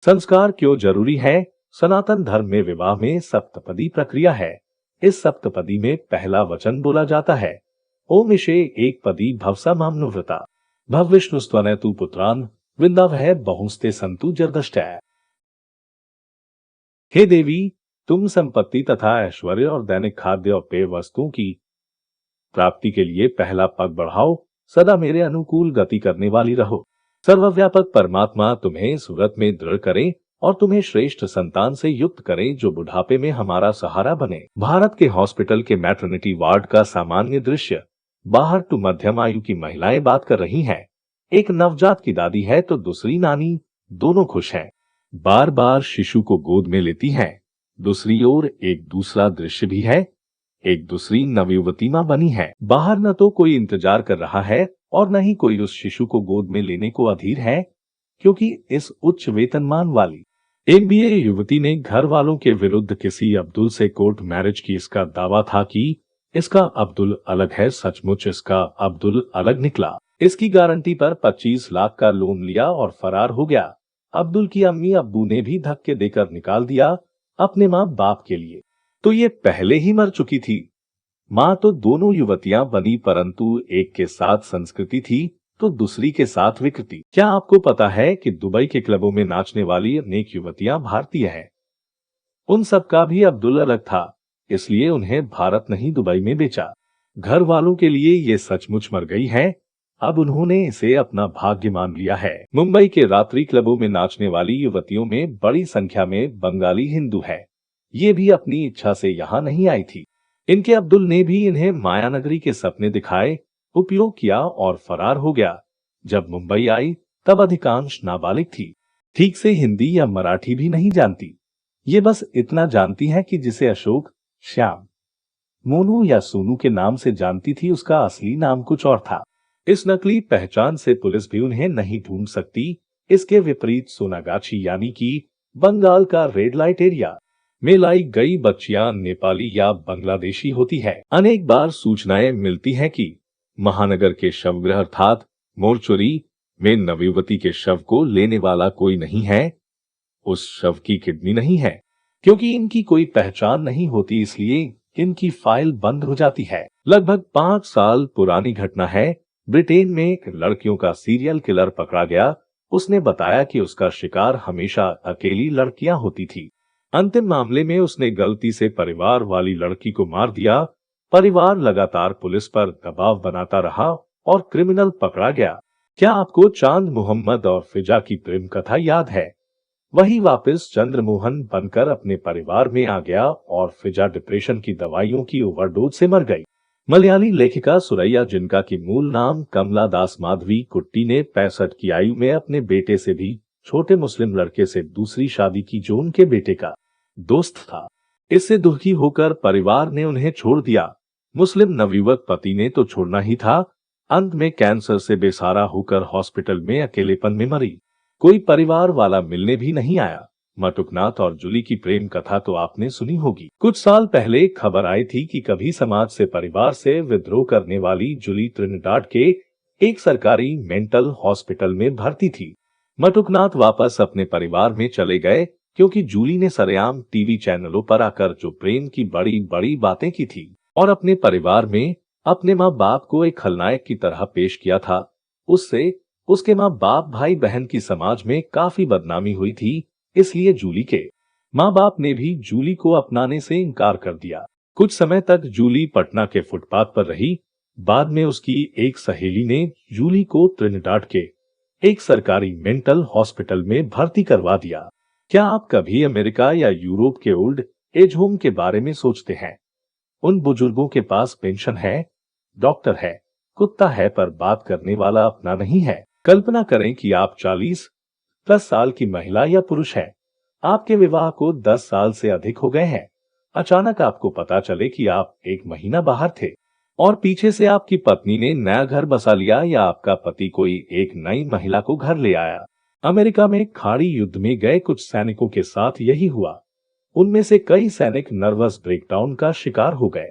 संस्कार क्यों जरूरी है? सनातन धर्म में विवाह में सप्तपदी प्रक्रिया है। इस सप्तपदी में पहला वचन बोला जाता है, ओम ईशे एक पदी भवसा मामनुव्रता भव विष्णु स्तवनेतु पुत्रान विंदावह बहुस्ते संतु जरदष्टय। हे देवी, तुम संपत्ति तथा ऐश्वर्य और दैनिक खाद्य और पेय वस्तुओं की प्राप्ति के लिए पहला पद बढ़ाओ, सदा मेरे अनुकूल गति करने वाली रहो। सर्वव्यापक परमात्मा तुम्हें इस व्रत में दृढ़ करे और तुम्हें श्रेष्ठ संतान से युक्त करे जो बुढ़ापे में हमारा सहारा बने। भारत के हॉस्पिटल के मैटरनिटी वार्ड का सामान्य दृश्य। बाहर टू मध्यम आयु की महिलाएं बात कर रही हैं। एक नवजात की दादी है तो दूसरी नानी, दोनों खुश हैं। बार बार शिशु को गोद में लेती हैं। दूसरी ओर एक दूसरा दृश्य भी है। एक दूसरी नवयुवती मां बनी है। बाहर न तो कोई इंतजार कर रहा है और न ही कोई उस शिशु को गोद में लेने को अधीर है, क्योंकि इस उच्च वेतनमान वाली एक बीए युवती ने घर वालों के विरुद्ध किसी अब्दुल से कोर्ट मैरिज की। इसका दावा था कि इसका अब्दुल अलग है। सचमुच इसका अब्दुल अलग निकला। इसकी गारंटी पर 25 लाख का लोन लिया और फरार हो गया। अब्दुल की अम्मी अब्बू ने भी धक्के देकर निकाल दिया अपने माँ बाप के लिए। तो ये पहले ही मर चुकी थी। माँ तो दोनों युवतियां बनी, परंतु एक के साथ संस्कृति थी तो दूसरी के साथ विकृति। क्या आपको पता है कि दुबई के क्लबों में नाचने वाली अनेक युवतियां भारतीय हैं? उन सब का भी अब्दुल अलग था, इसलिए उन्हें भारत नहीं दुबई में बेचा। घर वालों के लिए ये सचमुच मर गई है। अब उन्होंने इसे अपना भाग्य मान लिया है। मुंबई के रात्रि क्लबों में नाचने वाली युवतियों में बड़ी संख्या में बंगाली हिंदू है। ये भी अपनी इच्छा से यहाँ नहीं आई थी। इनके अब्दुल ने भी इन्हें मायानगरी के सपने दिखाए, उपयोग किया और फरार हो गया। जब मुंबई आई तब अधिकांश नाबालिग थी, ठीक से हिंदी या मराठी भी नहीं जानती। ये बस इतना जानती है कि जिसे अशोक, श्याम, मोनू या सोनू के नाम से जानती थी, उसका असली नाम कुछ और था। इस नकली पहचान से पुलिस भी उन्हें नहीं ढूंढ सकती। इसके विपरीत सोनागाछी यानी कि बंगाल का रेड लाइट एरिया में लाई गई बच्चियां नेपाली या बांग्लादेशी होती है। अनेक बार सूचनाएं मिलती हैं कि महानगर के शवगृह अर्थात मोर्चरी में नवयुवती के शव को लेने वाला कोई नहीं है। उस शव की किडनी नहीं है। क्योंकि इनकी कोई पहचान नहीं होती, इसलिए इनकी फाइल बंद हो जाती है। लगभग 5 साल पुरानी घटना है। ब्रिटेन में एक लड़कियों का सीरियल किलर पकड़ा गया। उसने बताया कि उसका शिकार हमेशा अकेली लड़कियां होती थी। अंतिम मामले में उसने गलती से परिवार वाली लड़की को मार दिया। परिवार लगातार पुलिस पर दबाव बनाता रहा और क्रिमिनल पकड़ा गया। क्या आपको चांद मोहम्मद और फिजा की प्रेम कथा याद है? वही वापस चंद्रमोहन बनकर अपने परिवार में आ गया और फिजा डिप्रेशन की दवाइयों की ओवरडोज से मर गई। मलयाली लेखिका सुरैया, जिनका की मूल नाम कमला दास माधवी कुट्टी, ने 65 की आयु में अपने बेटे से भी छोटे मुस्लिम लड़के से दूसरी शादी की जो उनके बेटे का दोस्त था। इससे दुखी होकर परिवार ने उन्हें छोड़ दिया। मुस्लिम नवयुवक पति ने तो छोड़ना ही था, अंत में कैंसर से बेसहारा होकर हॉस्पिटल में अकेलेपन में मरी। कोई परिवार वाला मिलने भी नहीं आया। मटुकनाथ और जूली की प्रेम कथा तो आपने सुनी होगी। कुछ साल पहले खबर आई थी कि कभी समाज से परिवार से विद्रोह करने वाली जूली त्रिनिडाद के एक सरकारी मेंटल हॉस्पिटल में भर्ती थी। मटुकनाथ वापस अपने परिवार में चले गए क्योंकि जूली ने सरेआम टीवी चैनलों पर आकर जो प्रेम की बड़ी बड़ी बातें की थी और अपने परिवार में अपने माँ बाप को एक खलनायक की तरह पेश किया था, उससे उसके माँ बाप भाई बहन की समाज में काफी बदनामी हुई थी। इसलिए जूली के माँ बाप ने भी जूली को अपनाने से इनकार कर दिया। कुछ समय तक जूली पटना के फुटपाथ पर रही। बाद में उसकी एक सहेली ने जूली को त्रिनिडाद के एक सरकारी मेंटल हॉस्पिटल में भर्ती करवा दिया। क्या आप कभी अमेरिका या यूरोप के ओल्ड एज होम के बारे में सोचते हैं? उन बुजुर्गों के पास पेंशन है, डॉक्टर है, कुत्ता है, पर बात करने वाला अपना नहीं है। कल्पना करें कि आप 40+ साल की महिला या पुरुष हैं। आपके विवाह को 10 साल से अधिक हो गए हैं। अचानक आपको पता चले कि आप 1 महीना बाहर थे और पीछे से आपकी पत्नी ने नया घर बसा लिया या आपका पति कोई एक नई महिला को घर ले आया। अमेरिका में खाड़ी युद्ध में गए कुछ सैनिकों के साथ यही हुआ। उनमें से कई सैनिक नर्वस ब्रेकडाउन का शिकार हो गए।